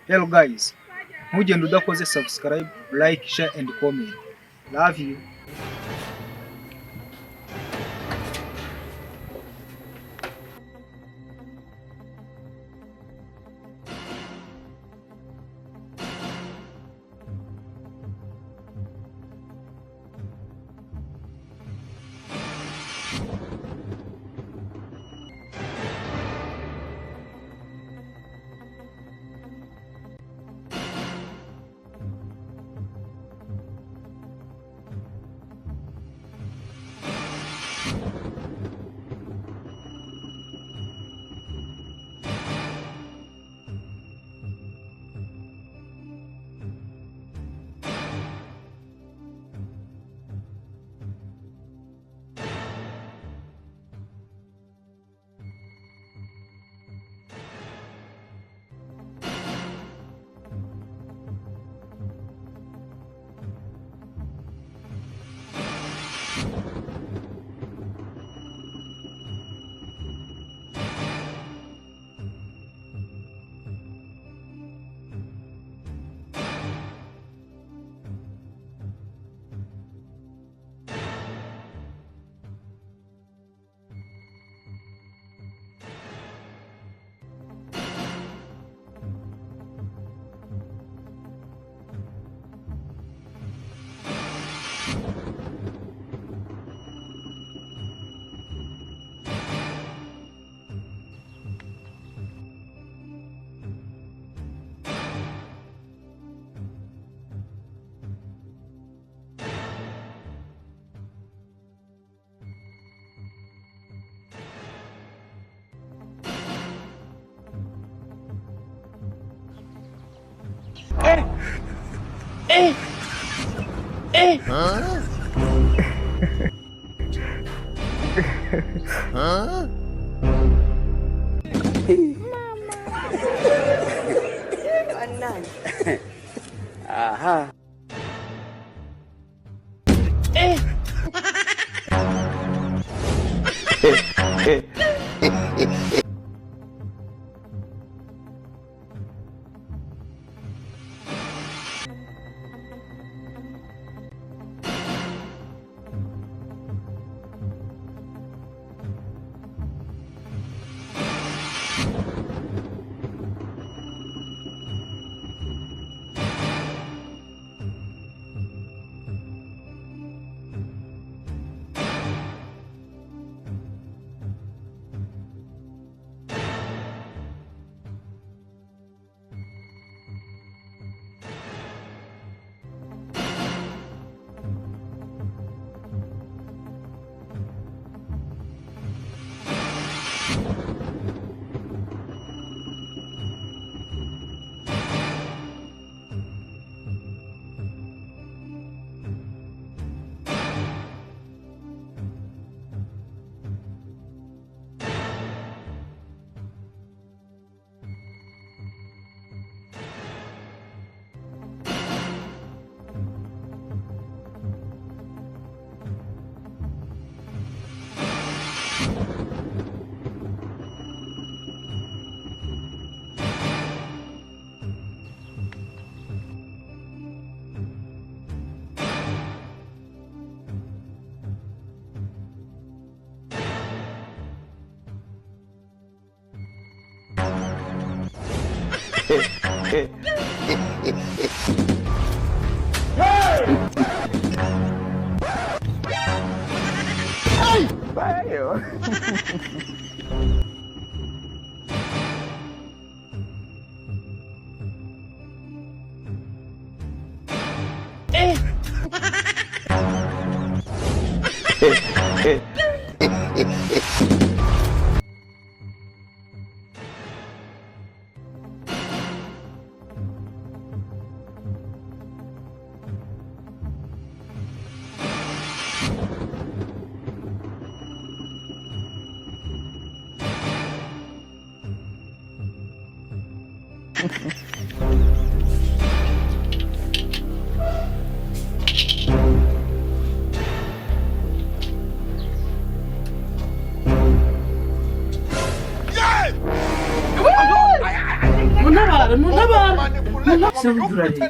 Hello guys, mugenda udakoze subscribe, like, share and comment. Love you. Huh? Huh? Aha.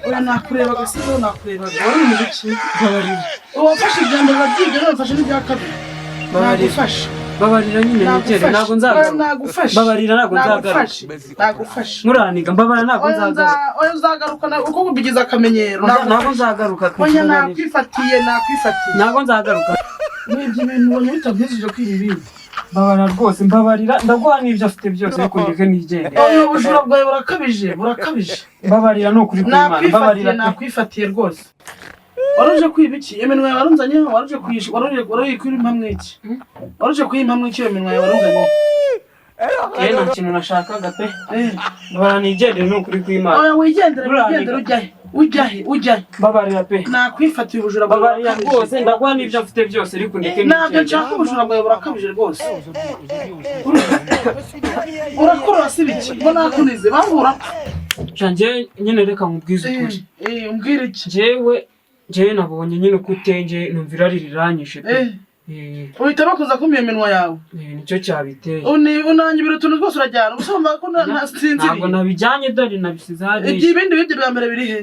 Oya nakureba gasigo nakureba wari mu biki babarira wafashe ijambo babyiga nafashe n'ibya kabiri nagufashe babarira nyine nigere ntago nzagaruka nagufashe babarira ntago nzagaruka nagufashe muraniga mbabara ntago nzagaruka oya uzagaruka uko kubigiza akamenyero ntago nzagaruka oya nakwifatiye ntago nzagaruka n'ibyo bintu ubonye bitabyizije kwiribi babara rwose mbabarira ndaguha n'ibyo afite byose ariko ndeke nigende oya ubujura bwawe burakabije babarira no kuri kwimana babarira nakwifatiye rwose waruje kwiba iki iminwa yawe warunzanye waruje kuyisha waruje kwira impamwe iki waruje kuyimpamwe iki iminwa yawe warunzanye nta kintu nashakaga pe babara nigende no kuri kwimana oya wigendere ujyahe babarira pe nakwifatiye ubujura bwawe babarira rwose ndaguha n'ibyo afite byose ariko ndeke nigende ntabyo nshaka ubujura bwawe burakabije rwose urakora si biki ngo nakunize bahura njye nyine reka nkubwize ukuri umbwire iki njyewe nabonye nyine uko utenge numva irari riranyishe pe uhita bakuza kumira iminwa yawe nicyo cyabiteye unanyibira utuntu twose urajyana ubusamba ko nasinziriye ntabwo nabijyanye dore nabisize hariya ibindi bibyo bya mbere biri he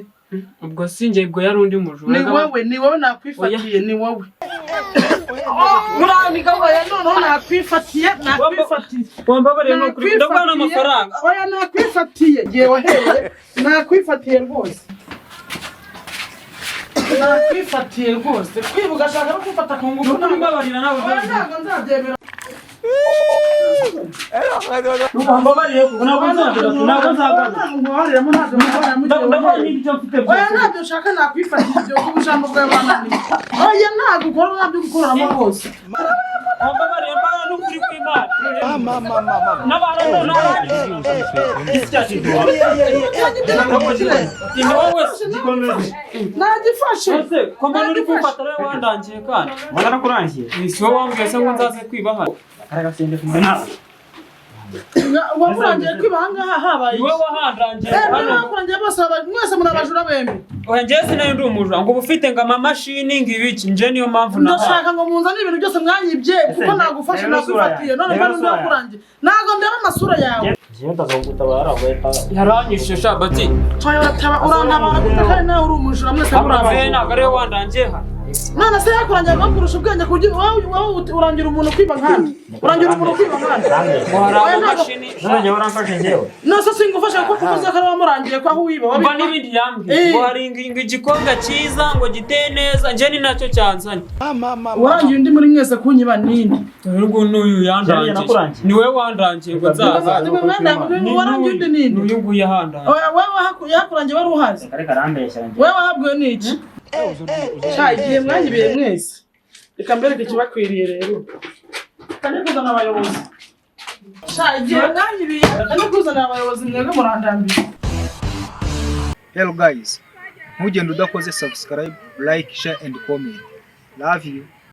ubwo sinjye ubwo yari undi mujura ni wowe nakwifatiye ni wowe uraniga oya noneho nakwifatiye wambabariye no kuri ndabona amafaranga oya nakwifatiye yewe hehe nakwifatiye rwose nakwifatiye rwose kwibuka ashaka no kwifata ku ngufu mbabarira nawe ntabwo nzabyemera mbabarire kuko ntabwo nzagaruka oya ntabyo nshaka nakwifatiye ibyo kuko ijambo bwawe bananiye oya ntabwo ukora nabyo gukoreramo rwose mbabarire no kuri kwimana n'abantu nagifashe komana uri kumfata rero wandangiye kandi Mwana kurangiye. si wowe wambwiye se ngo nzaze kwiba hano Aragasende kumwe nawe. wamurangiye kwiba ahangaha habaye ni wowe wahandangiye hano wakurangiye bose mwese muri abajura bembi oya njyewe sinari ndi umujura ngo uba ufite ngo amamashini ngo ibiki nje niyo mpamvu ndashaka ngo munzane ibintu byose mwanyibye kuko nagufashe nakwifatiye none kandi ndi wakurangiye ntabwo ndeba amasura yawe yaranyishe shabati urantabara gute kandi nawe uri umujura mwese muri abajura ntabwo ariwe wandangiye hano none se yakurangiye bakurusha ubwenge ku buryo wowe urangira umuntu kwiba nkana urangira umuntu kwiba nkana wari amamashini None uramfashe njyewe. nose singufashe kuko kuvuze ko wamurangiye ko aho wiba mba n'ibindi yambwiye ngo hari ngo igikombe cyiza ngo giteye neza nje ni nacyo cyanzanye warangiye undi muri mwese kunyiba ninde ubwo n'uyu yandangiye ni wowe wandangiye ngo nzaza warangiye undi ninde n'uyu nguyu yahandangiye wowe yakurangiye wari uhazi Kare karambeshya njye. wowe wahabwiwe n'iki igihe mwanyibiye mwese reka mbereke ikibakwiriye rero kandi kuzana abayobozi igihe mwanyibiye kandi kuzana abayobozi mwebwe murandambira. Hello guys, ntugende udakoze subscribe, like, share and comment. Love you.